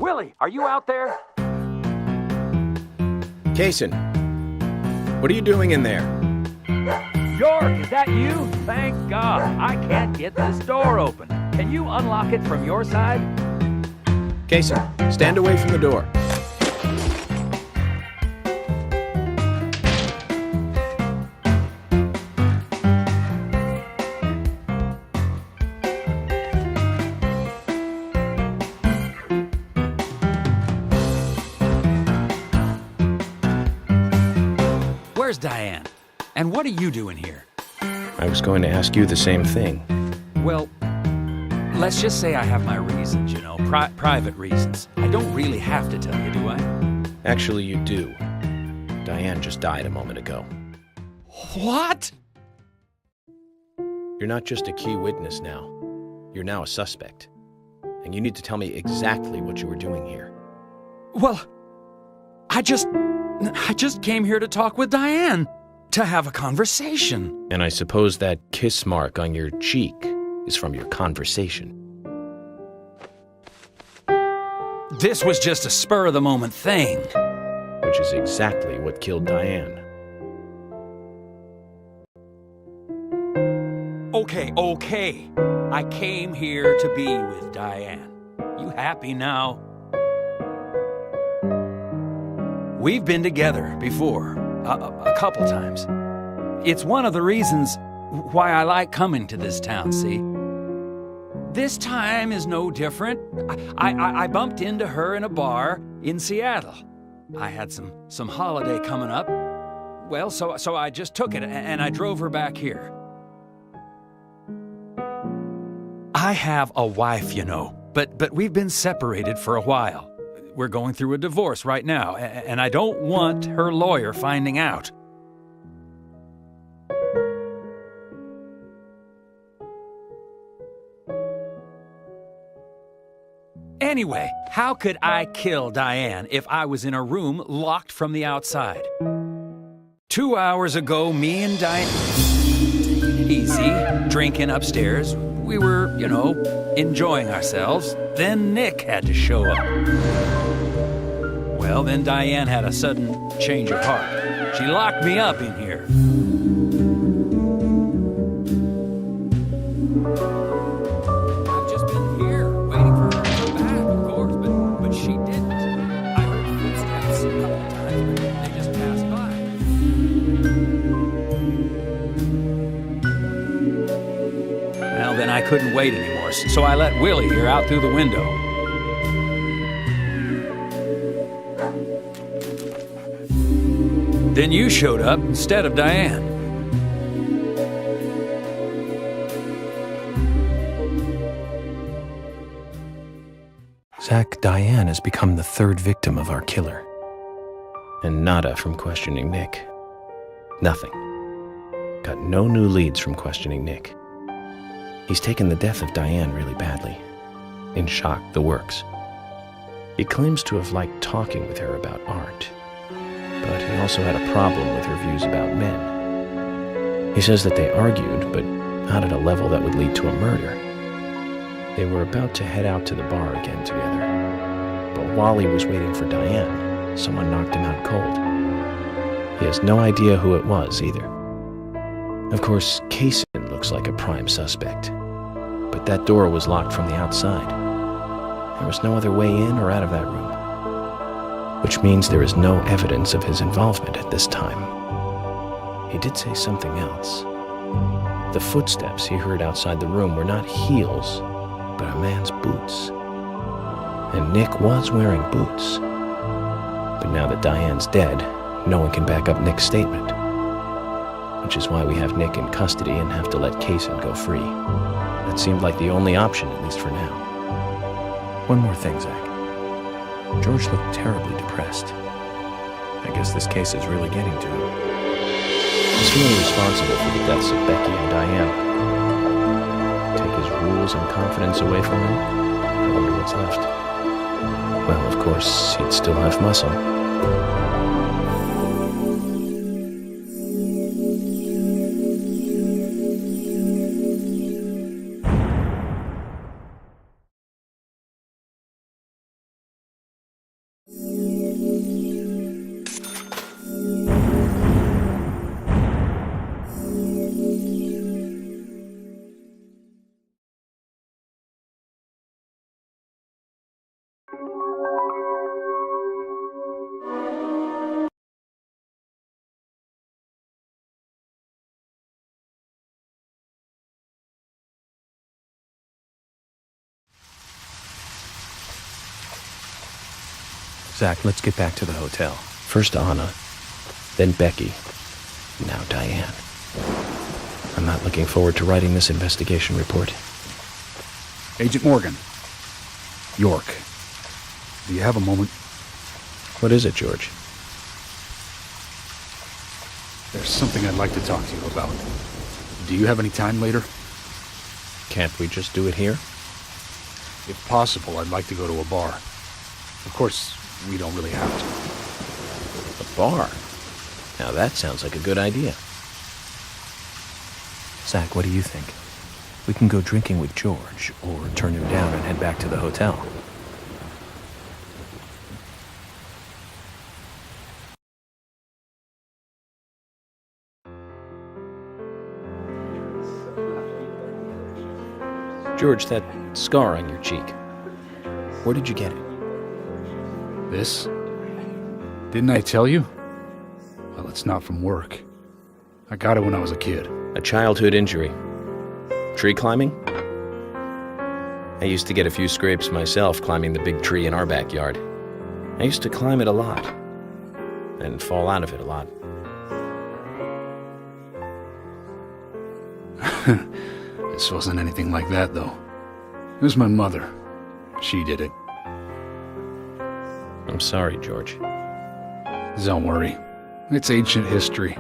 Willie, are you out there? Kaysen, what are you doing in there? York, is that you? Thank God. I can't get this door open. Can you unlock it from your side? Kaysen, stand away from the door. Where's Diane? And what are you doing here? I was going to ask you the same thing. Well, let's just say I have my reasons, you know, private reasons. I don't really have to tell you, do I? Actually, you do. Diane just died a moment ago. What? You're not just a key witness now. You're now a suspect. And you need to tell me exactly what you were doing here. Well, I just came here to talk with Diane, to have a conversation. And I suppose that kiss mark on your cheek is from your conversation. This was just a spur-of-the-moment thing. Which is exactly what killed Diane. Okay. I came here to be with Diane. You happy now? We've been together before, a couple times. It's one of the reasons why I like coming to this town, see? This time is no different. I bumped into her in a bar in Seattle. I had some holiday coming up. Well, so I just took it and I drove her back here. I have a wife, you know, but we've been separated for a while. We're going through a divorce right now, and I don't want her lawyer finding out. Anyway, how could I kill Diane if I was in a room locked from the outside? 2 hours ago, me and Diane... Easy, drinking upstairs. We were, you know, enjoying ourselves. Then Nick had to show up. Well, then Diane had a sudden change of heart. She locked me up in here. I've just been here, waiting for her to come back, of course, but she didn't. I heard footsteps a couple times, but they just passed by. Well, then I couldn't wait anymore, so I let Willie here out through the window. Then you showed up instead of Diane. Zach, Diane has become the third victim of our killer. And nada from questioning Nick. Nothing. Got no new leads from questioning Nick. He's taken the death of Diane really badly. In shock, the works. He claims to have liked talking with her about art. But he also had a problem with her views about men. He says that they argued, but not at a level that would lead to a murder. They were about to head out to the bar again together. But while he was waiting for Diane, someone knocked him out cold. He has no idea who it was either. Of course, Kaysen looks like a prime suspect. But that door was locked from the outside. There was no other way in or out of that room. Which means there is no evidence of his involvement at this time. He did say something else. The footsteps he heard outside the room were not heels, but a man's boots. And Nick was wearing boots. But now that Diane's dead, no one can back up Nick's statement. Which is why we have Nick in custody and have to let Kaysen go free. That seemed like the only option, at least for now. One more thing, Zach. George looked terribly depressed. I guess this case is really getting to him. He's feeling responsible for the deaths of Becky and Diane. Take his rules and confidence away from him? I wonder what's left. Well, of course, he'd still have muscle. Zach, let's get back to the hotel. First Anna, then Becky, now Diane. I'm not looking forward to writing this investigation report. Agent Morgan. York. Do you have a moment? What is it, George? There's something I'd like to talk to you about. Do you have any time later? Can't we just do it here? If possible, I'd like to go to a bar. Of course, we don't really have to. A bar? Now that sounds like a good idea. Zach, what do you think? We can go drinking with George, or turn him down and head back to the hotel. George, that scar on your cheek. Where did you get it? This? Didn't I tell you? Well, it's not from work. I got it when I was a kid. A childhood injury. Tree climbing? I used to get a few scrapes myself climbing the big tree in our backyard. I used to climb it a lot, and fall out of it a lot. This wasn't anything like that, though. It was my mother. She did it. I'm sorry, George. Don't worry. It's ancient history.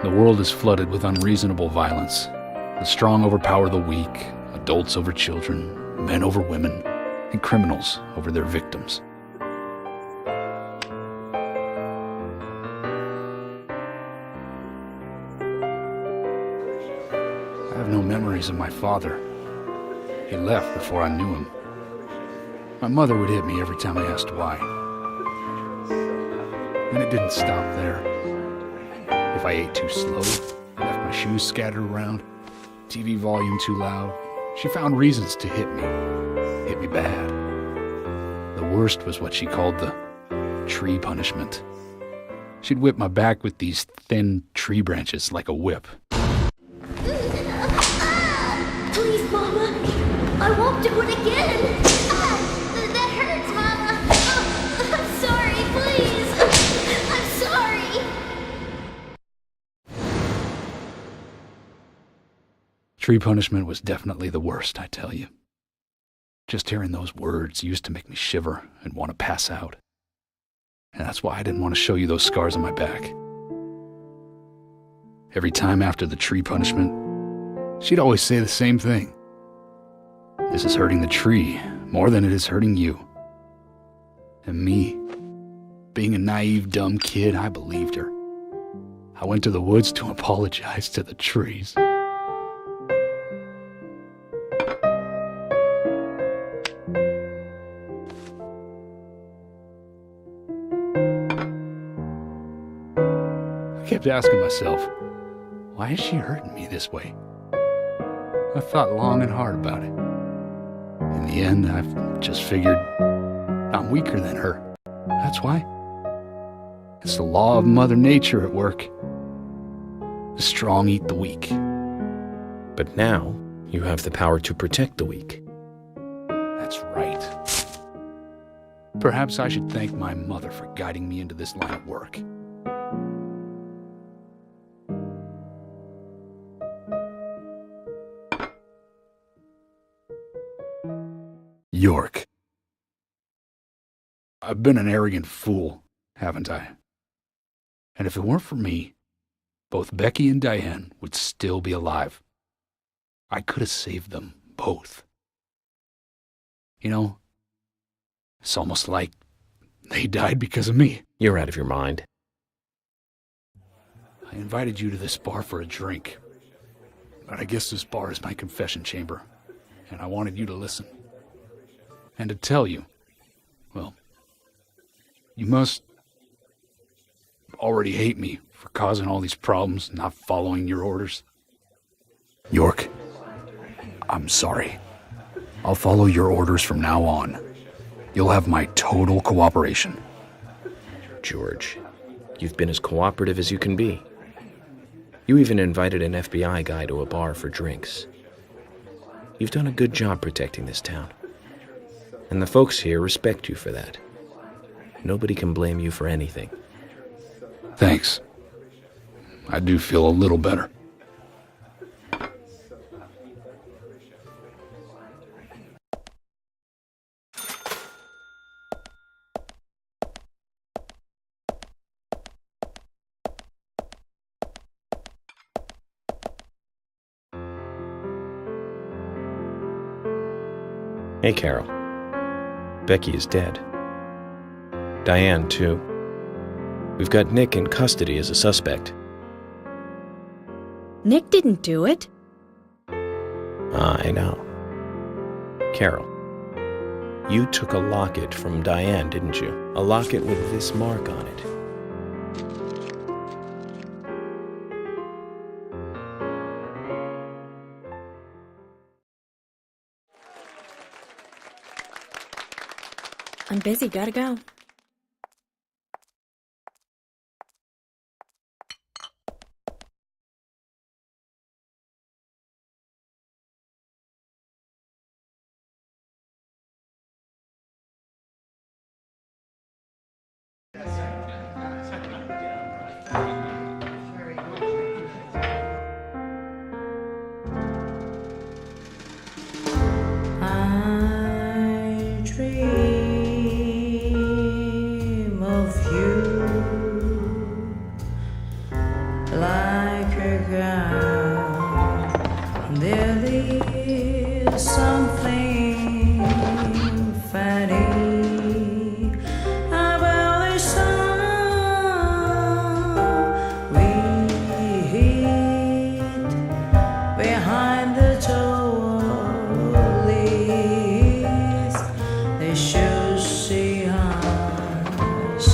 The world is flooded with unreasonable violence. The strong overpower the weak, adults over children, men over women, and criminals over their victims. I have no memories of my father. He left before I knew him. My mother would hit me every time I asked why. And it didn't stop there. If I ate too slow, left my shoes scattered around, TV volume too loud, she found reasons to hit me bad. The worst was what she called the tree punishment. She'd whip my back with these thin tree branches like a whip. Please, Mama. I won't do it again. That hurts, Mama. Oh, I'm sorry, please. I'm sorry. Tree punishment was definitely the worst, I tell you. Just hearing those words used to make me shiver and want to pass out. And that's why I didn't want to show you those scars on my back. Every time after the tree punishment, she'd always say the same thing. This is hurting the tree more than it is hurting you. And me, being a naive, dumb kid, I believed her. I went to the woods to apologize to the trees. I kept asking myself, why is she hurting me this way? I thought long and hard about it. In the end, I've just figured I'm weaker than her. That's why. It's the law of Mother Nature at work. The strong eat the weak. But now, you have the power to protect the weak. That's right. Perhaps I should thank my mother for guiding me into this line of work. York. I've been an arrogant fool, haven't I? And if it weren't for me, both Becky and Diane would still be alive. I could have saved them both. You know, it's almost like they died because of me. You're out of your mind. I invited you to this bar for a drink, but I guess this bar is my confession chamber, and I wanted you to listen. And to tell you, well, you must already hate me for causing all these problems, not following your orders. York, I'm sorry. I'll follow your orders from now on. You'll have my total cooperation. George, you've been as cooperative as you can be. You even invited an FBI guy to a bar for drinks. You've done a good job protecting this town. And the folks here respect you for that. Nobody can blame you for anything. Thanks. I do feel a little better. Hey, Carol. Becky is dead. Diane, too. We've got Nick in custody as a suspect. Nick didn't do it. I know. Carol, you took a locket from Diane, didn't you? A locket with this mark on it. I'm busy, gotta go. I dream of you like a girl. There is something funny about the song we hid behind the door. They should see us.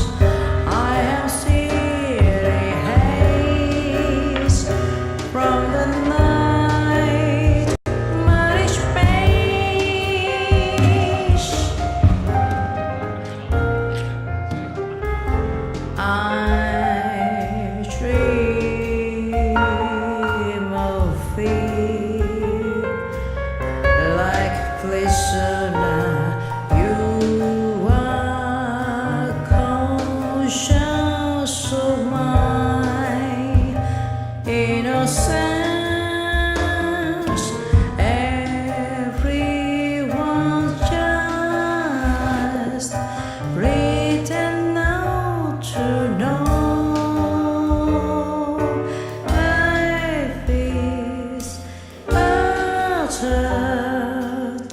I am still haze from the night, but it's space. I dream of thee like glistener. Conscious of my innocence, everyone's just written out to know life is but a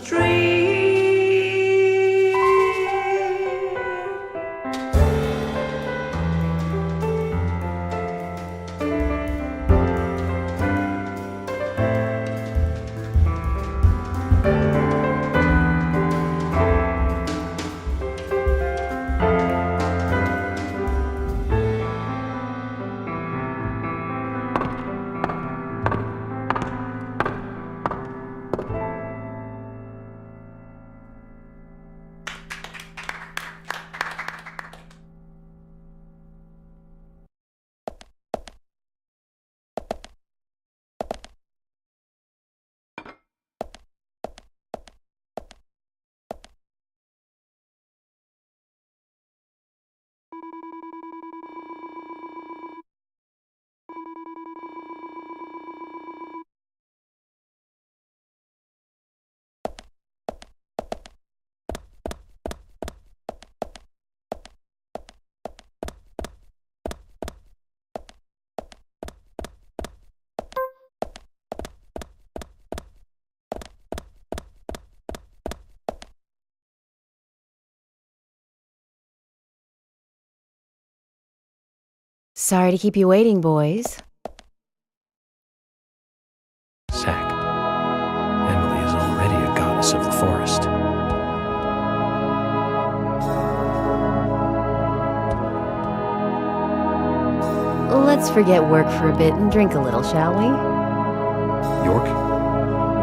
dream. Sorry to keep you waiting, boys. Zack, Emily is already a goddess of the forest. Let's forget work for a bit and drink a little, shall we? York?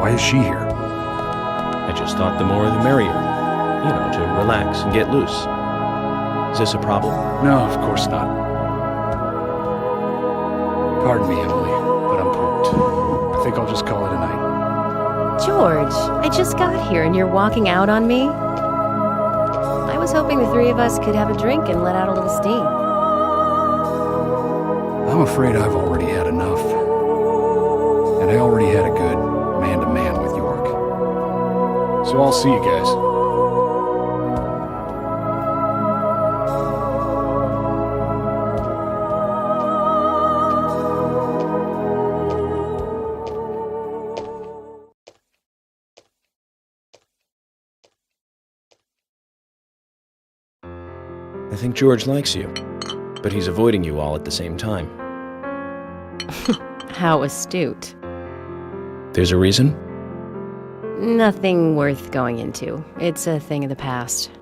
Why is she here? I just thought the more the merrier. You know, to relax and get loose. Is this a problem? No, of course not. Pardon me, Emily, but I'm pooped. I think I'll just call it a night. George, I just got here and you're walking out on me? I was was hoping the three of us could have a drink and let out a little steam. I'm afraid I've already had enough. And I already had a good man-to-man with York. So I'll see you guys. I think George likes you, but he's avoiding you all at the same time. How astute. There's a reason? Nothing worth going into. It's a thing of the past.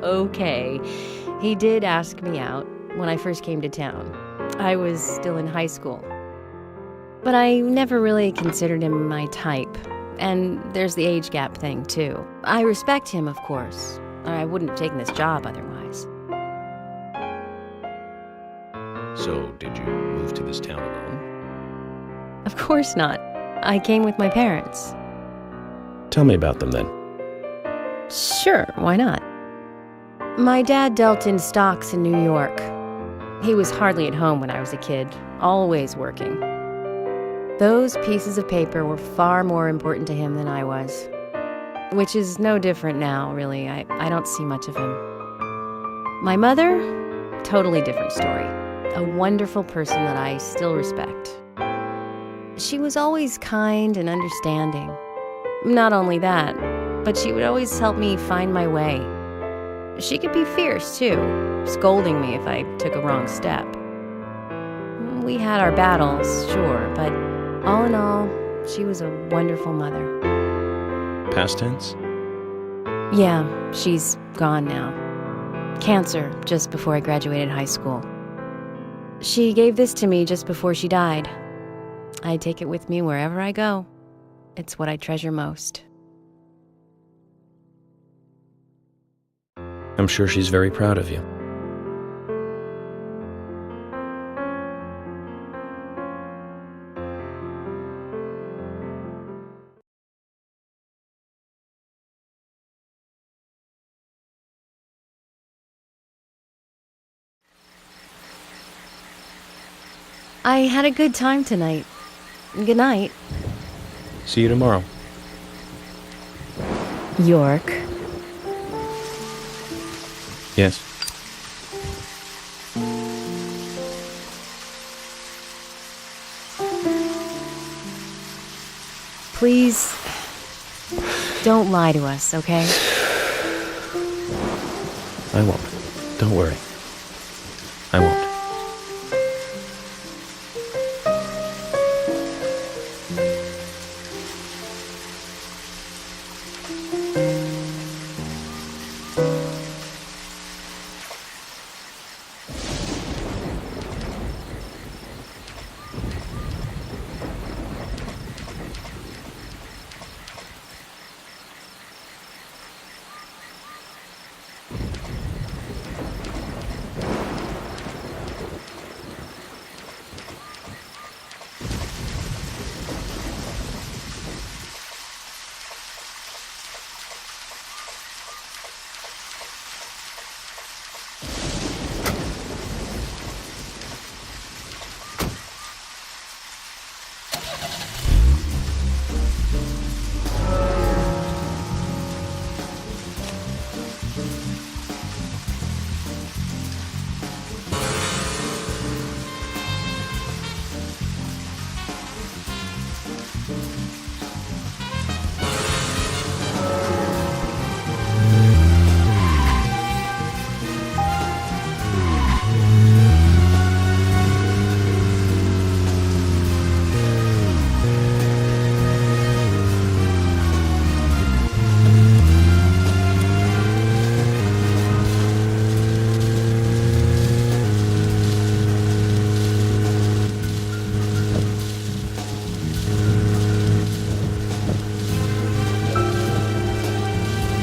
Okay. He did ask me out when I first came to town. I was still in high school. But I never really considered him my type. And there's the age gap thing, too. I respect him, of course. Or I wouldn't have taken this job otherwise. So, did you move to this town alone? Of course not. I came with my parents. Tell me about them then. Sure, why not? My dad dealt in stocks in New York. He was hardly at home when I was a kid, always working. Those pieces of paper were far more important to him than I was. Which is no different now, really. I don't see much of him. My mother? Totally different story. A wonderful person that I still respect. She was always kind and understanding. Not only that, but she would always help me find my way. She could be fierce, too, scolding me if I took a wrong step. We had our battles, sure, but all in all, she was a wonderful mother. Past tense? Yeah, she's gone now. Cancer, just before I graduated high school. She gave this to me just before she died. I take it with me wherever I go. It's what I treasure most. I'm sure she's very proud of you. I had a good time tonight. Good night. See you tomorrow. York. Yes. Please, don't lie to us, okay? I won't. Don't worry. I won't.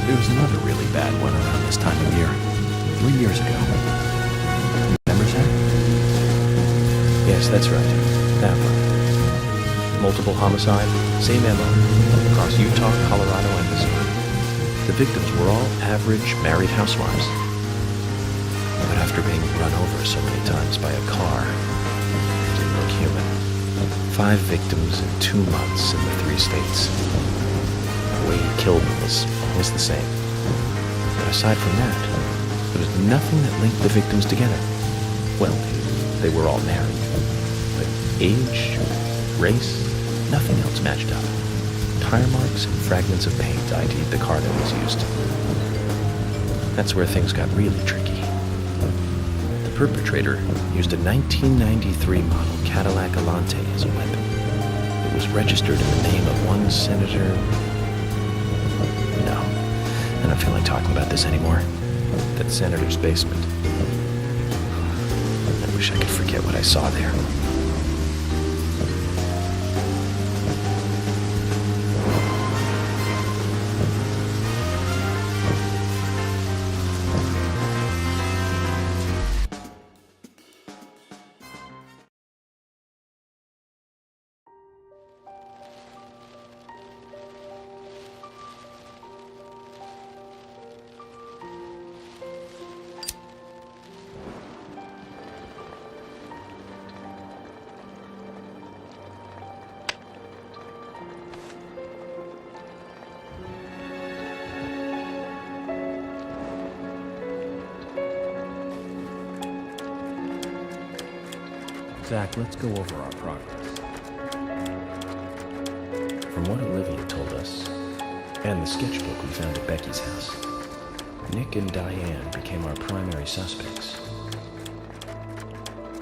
There was another really bad one around this time of year. 3 years ago. Remember, Zach? Yes, that's right. That one. Multiple homicide, same MO, across Utah, Colorado, and Missouri. The victims were all average married housewives. But after being run over so many times by a car, it didn't look human. 5 victims in 2 months in the 3 states. The way he killed them was always the same. But aside from that, there was nothing that linked the victims together. Well, they were all married. But age, race, nothing else matched up. Tire marks and fragments of paint ID'd the car that was used. That's where things got really tricky. The perpetrator used a 1993 model Cadillac Alante as a weapon. It was registered in the name of one Senator... No, I don't feel like talking about this anymore. That senator's basement. I wish I could forget what I saw there. Zach, let's go over our progress. From what Olivia told us, and the sketchbook we found at Becky's house, Nick and Diane became our primary suspects.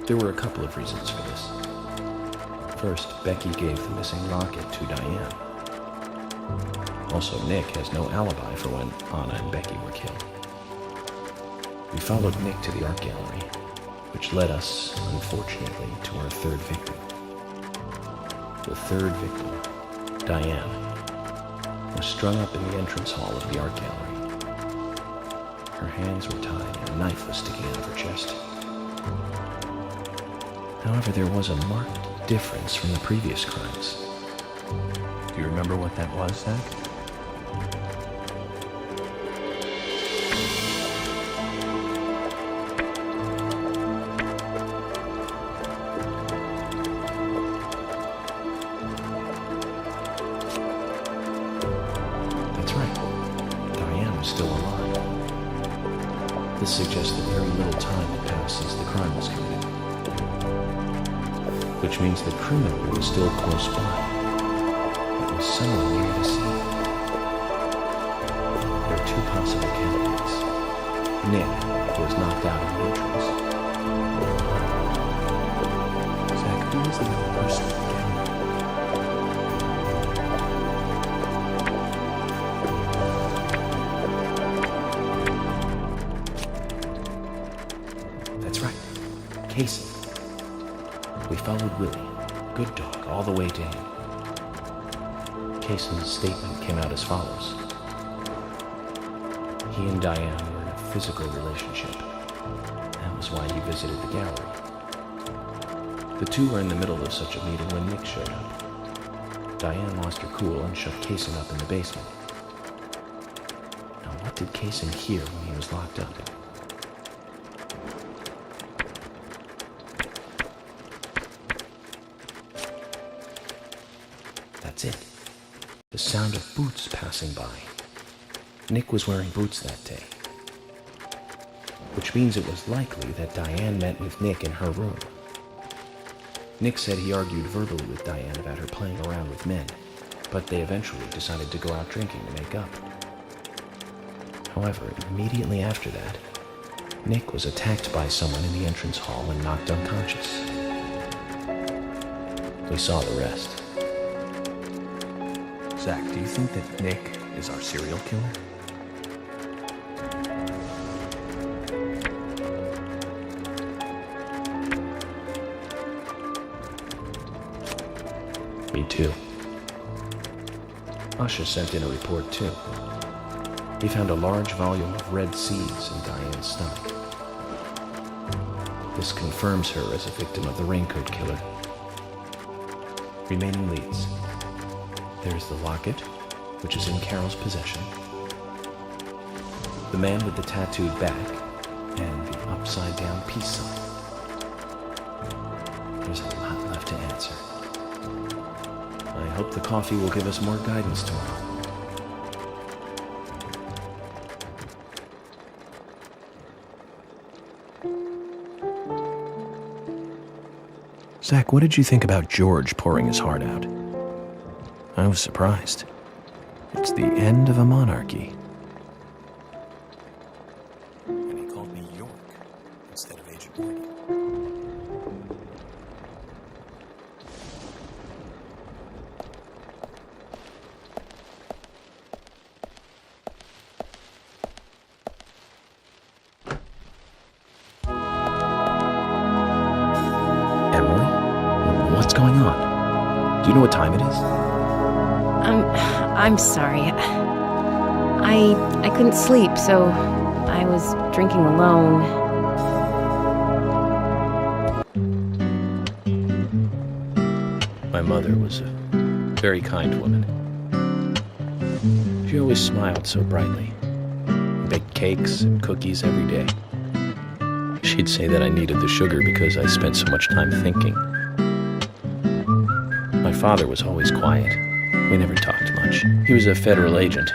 There were a couple of reasons for this. First, Becky gave the missing locket to Diane. Also, Nick has no alibi for when Anna and Becky were killed. We followed Nick to the art gallery, which led us, unfortunately, to our 3rd victim. The 3rd victim, Diane, was strung up in the entrance hall of the art gallery. Her hands were tied and a knife was sticking out of her chest. However, there was a marked difference from the previous crimes. Do you remember what that was, Zach? That's right. Diane was still alive. This suggests that very little time had passed since the crime was committed. Which means the criminal was still close by. It was somewhere near the scene. There are 2 possible candidates. Nick, who was knocked out in the entrance. Zach, who was the other person again? That's right. Casey. We followed Willie, good dog, all the way to him. Casey's statement came out as follows. He and Diane were in a physical relationship. That was why he visited the gallery. The 2 were in the middle of such a meeting when Nick showed up. Diane lost her cool and shoved Casey up in the basement. Now, what did Casey hear when he was locked up? That's it. The sound of boots passing by. Nick was wearing boots that day. Which means it was likely that Diane met with Nick in her room. Nick said he argued verbally with Diane about her playing around with men, but they eventually decided to go out drinking to make up. However, immediately after that, Nick was attacked by someone in the entrance hall and knocked unconscious. We saw the rest. Zach, do you think that Nick is our serial killer? Me too. Usha sent in a report too. He found a large volume of red seeds in Diane's stomach. This confirms her as a victim of the raincoat killer. Remaining leads. There's the locket, which is in Carol's possession. The man with the tattooed back, and the upside-down peace sign. There's a lot left to answer. I hope the coffee will give us more guidance tomorrow. Zach, what did you think about George pouring his heart out? I was surprised. It's the end of a monarchy. And he called me York instead of Agent Morgan. Emily? What's going on? Do you know what time it is? I'm sorry. I couldn't sleep, so I was drinking alone. My mother was a very kind woman. She always smiled so brightly. Baked cakes and cookies every day. She'd say that I needed the sugar because I spent so much time thinking. My father was always quiet. We never talked much. He was a federal agent,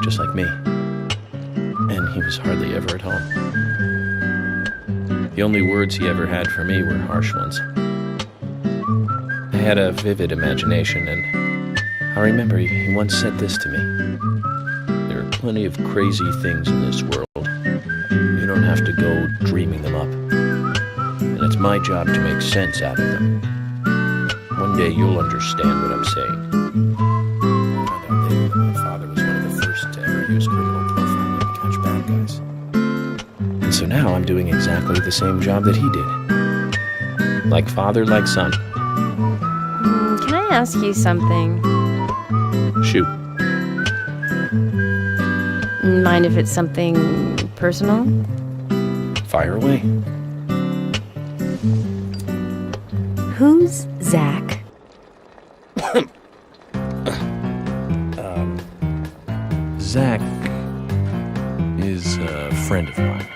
just like me. And he was hardly ever at home. The only words he ever had for me were harsh ones. I had a vivid imagination, and I remember he once said this to me. There are plenty of crazy things in this world. You don't have to go dreaming them up. And it's my job to make sense out of them. One day you'll understand what I'm saying. I found out later that my father was one of the first to ever use criminal profiling to catch bad guys. And so now I'm doing exactly the same job that he did. Like father, like son. Can I ask you something? Shoot. Mind if it's something personal? Fire away. Who's Zach? Zach is a friend of mine.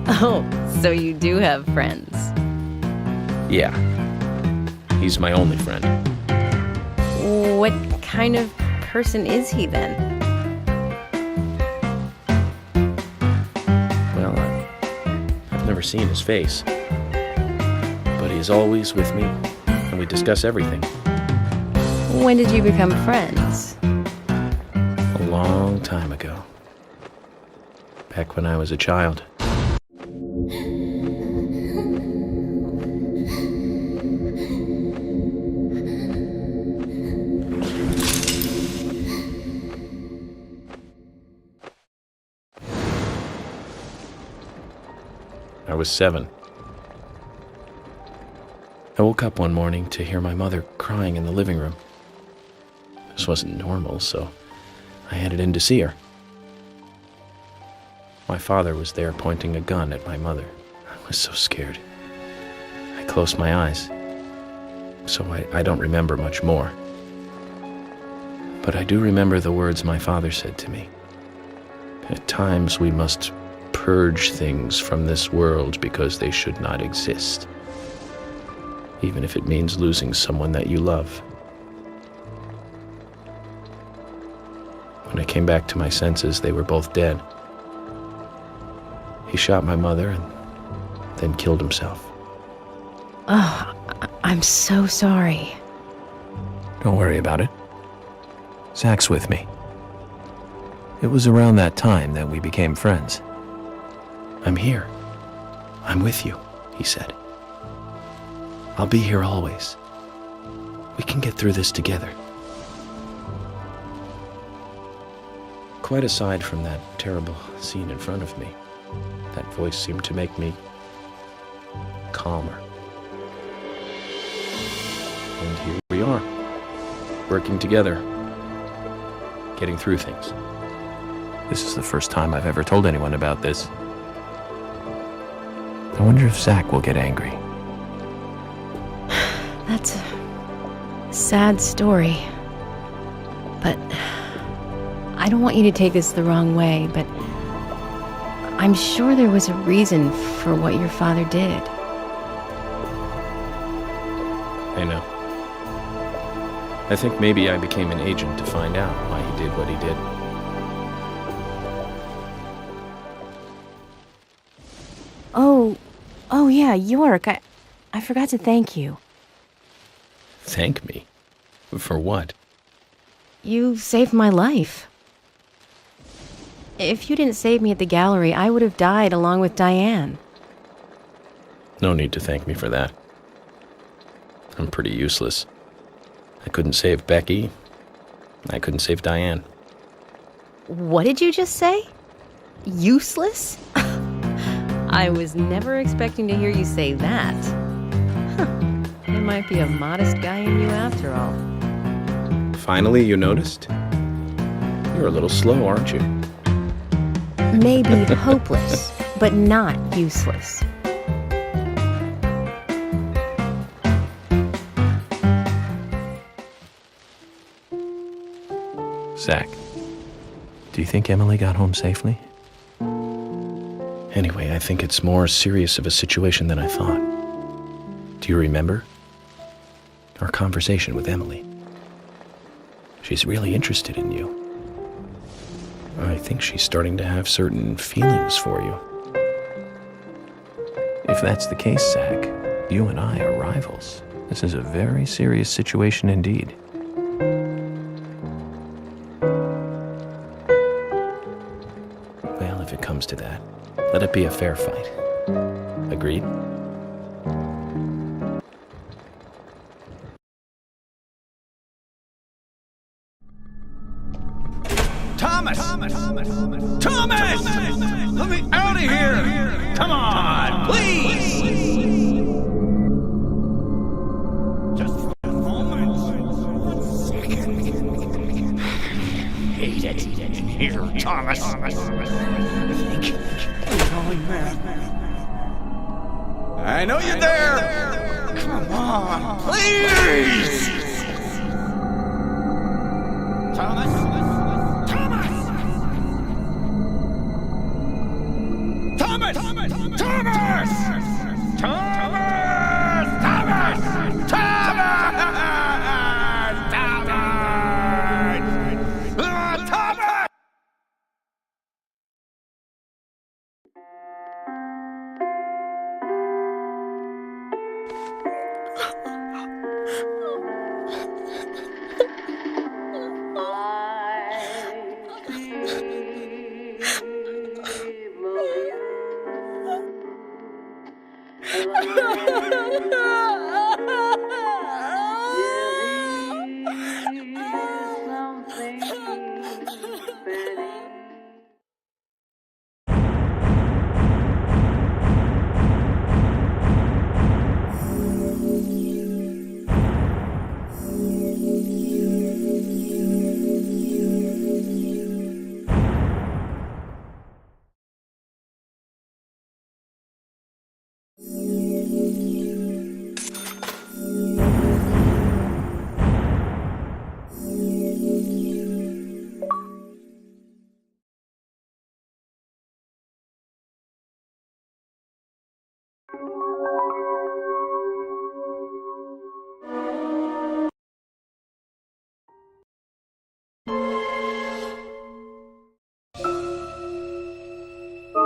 Oh, so you do have friends. Yeah. He's my only friend. What kind of person is he then? Well, I've never seen his face. But he is always with me, and we discuss everything. When did you become friends? A long time ago. Back when I was a child. I was 7. I woke up one morning to hear my mother crying in the living room. This wasn't normal, so I headed in to see her. My father was there pointing a gun at my mother. I was so scared. I closed my eyes, so I don't remember much more. But I do remember the words my father said to me. At times we must purge things from this world because they should not exist, even if it means losing someone that you love. When I came back to my senses, they were both dead. He shot my mother and then killed himself. Oh, I'm so sorry. Don't worry about it. Zach's with me. It was around that time that we became friends. I'm here. I'm with you, he said. I'll be here always. We can get through this together. Quite aside from that terrible scene in front of me, that voice seemed to make me calmer. And here we are, working together, getting through things. This is the first time I've ever told anyone about this. I wonder if Zach will get angry. That's a sad story. But I don't want you to take this the wrong way, but I'm sure there was a reason for what your father did. I know. I think maybe I became an agent to find out why he did what he did. Oh yeah, York, I forgot to thank you. Thank me? For what? You saved my life. If you didn't save me at the gallery, I would have died along with Diane. No need to thank me for that. I'm pretty useless. I couldn't save Becky. I couldn't save Diane. What did you just say? Useless? I was never expecting to hear you say that. There might be a modest guy in you after all. Finally, you noticed? You're a little slow, aren't you? Maybe hopeless, but not useless. Zach, do you think Emily got home safely? Anyway, I think it's more serious of a situation than I thought. Do you remember? Our conversation with Emily. She's really interested in you. I think she's starting to have certain feelings for you. If that's the case, Zach, you and I are rivals. This is a very serious situation indeed. Well, if it comes to that, let it be a fair fight. Agreed? Thomas! Thomas! Let me out of here! Come on, please! Just for a moment. 1 second. Hate it. Here, Thomas. I know you're there! Come on, please! Thomas!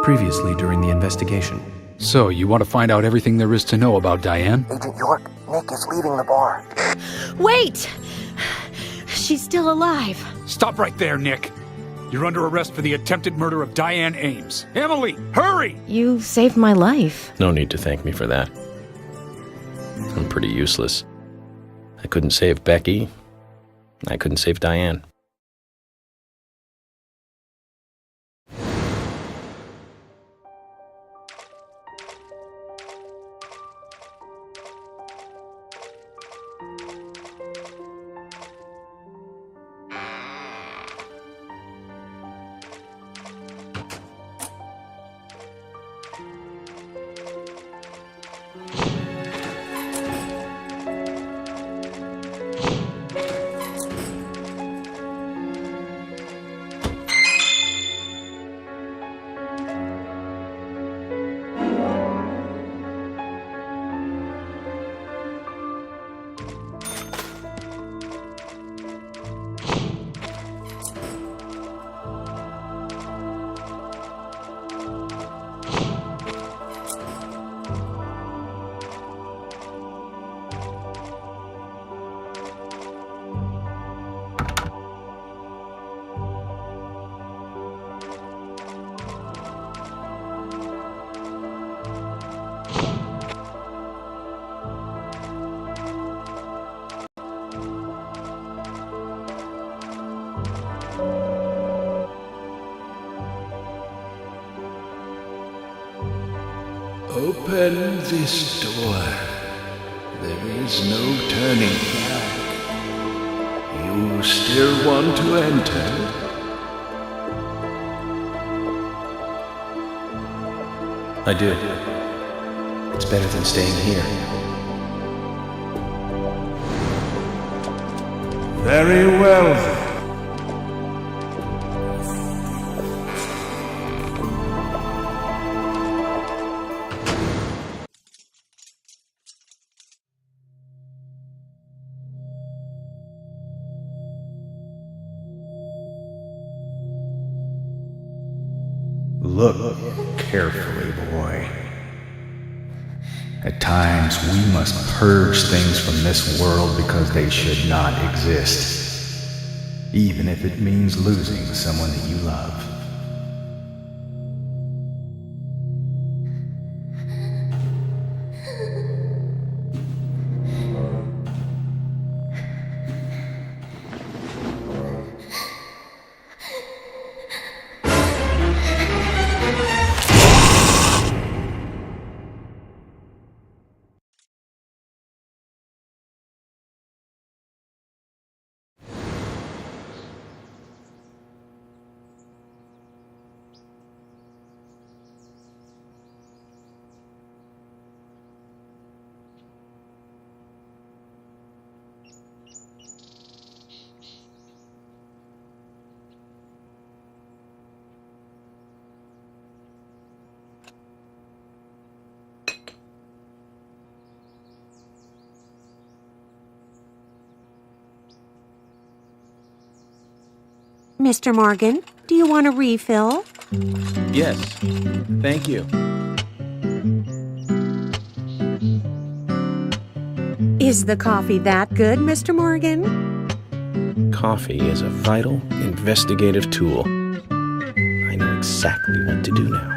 Previously during the investigation. So, you want to find out everything there is to know about Diane? Agent York, Nick is leaving the bar. Wait! She's still alive. Stop right there, Nick. You're under arrest for the attempted murder of Diane Ames. Emily, hurry! You saved my life. No need to thank me for that. I'm pretty useless. I couldn't save Becky. I couldn't save Diane. Open this door. There is no turning back. You still want to enter? I do. It's better than staying here. Very well then. Look carefully, boy. At times, we must purge things from this world because they should not exist, even if it means losing someone that you love. Mr. Morgan, do you want a refill? Yes, thank you. Is the coffee that good, Mr. Morgan? Coffee is a vital, investigative tool. I know exactly what to do now.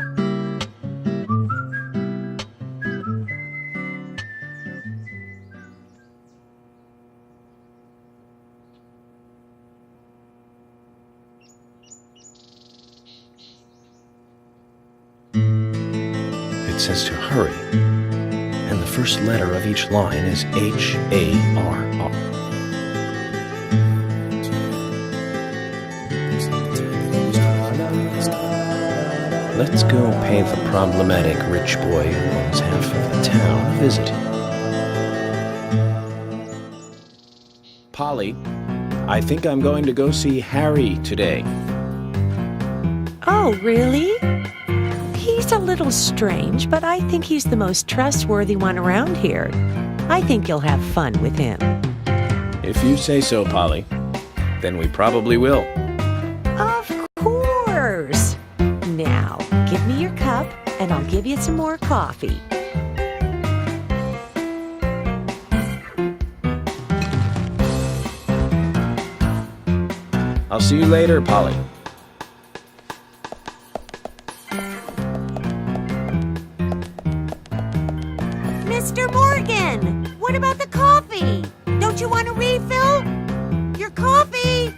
It says to hurry, and the first letter of each line is H-A-R-R. Let's go pay the problematic rich boy who owns half of the town a visit. Polly, I think I'm going to go see Harry today. Oh, really? He's a little strange, but I think he's the most trustworthy one around here. I think you'll have fun with him. If you say so, Polly, then we probably will. Of course! Now, give me your cup, and I'll give you some more coffee. I'll see you later, Polly. Mr. Morgan, what about the coffee? Don't you want a refill? Your coffee!